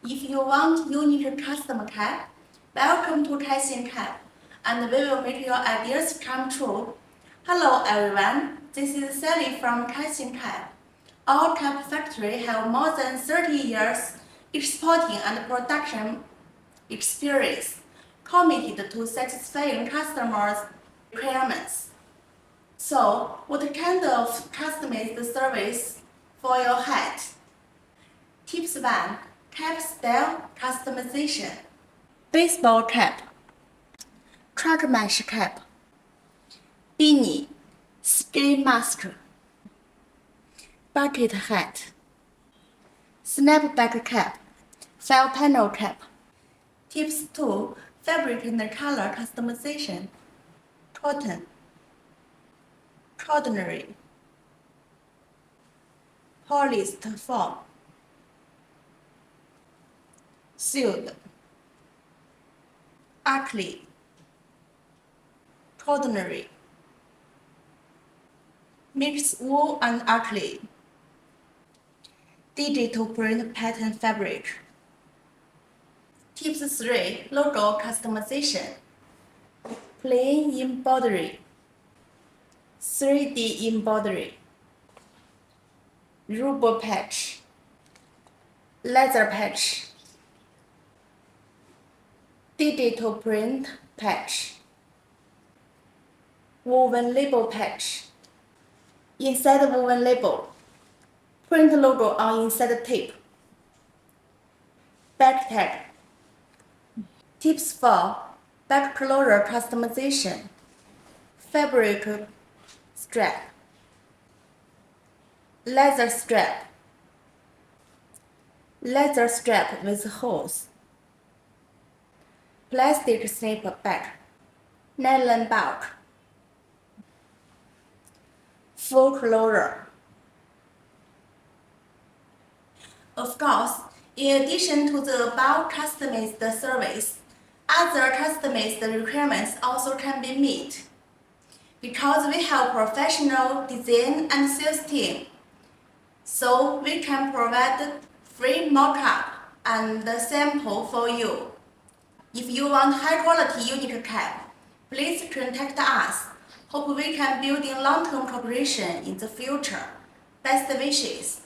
If you want unique custom cap, welcome to Caixin Cap, and we will make your ideas come true. Hello everyone, this is Sally from Caixin Cap. Our cap factory have more than 30 years exporting and production experience, committed to satisfying customers' requirements. So, what kind of customized service for your hat? Tips 1. Cap style customization. Baseball cap, truck mesh cap, beanie, ski mask, bucket hat, snapback cap, file panel cap. Tips 2. Fabric and color customization. Cotton, ordinary, polyester foam, sealed, acrylic, ordinary, mixed wool and acrylic, digital print pattern fabric. Tips 3. Logo customization. Plain embroidery, 3D embroidery, rubber patch, leather patch, digital print patch, woven label patch. Inside woven label, print logo on inside tape. Back tag. Tips 4. Back closure customization. Fabric strap, leather strap with holes, plastic snap back, nylon bulk, full closure. Of course, in addition to the above customized service, other customized requirements also can be met. Because we have professional design and sales team, so we can provide free mock-up and sample for you. If you want high-quality unique cap, please contact us. Hope we can build in long-term cooperation in the future. Best wishes.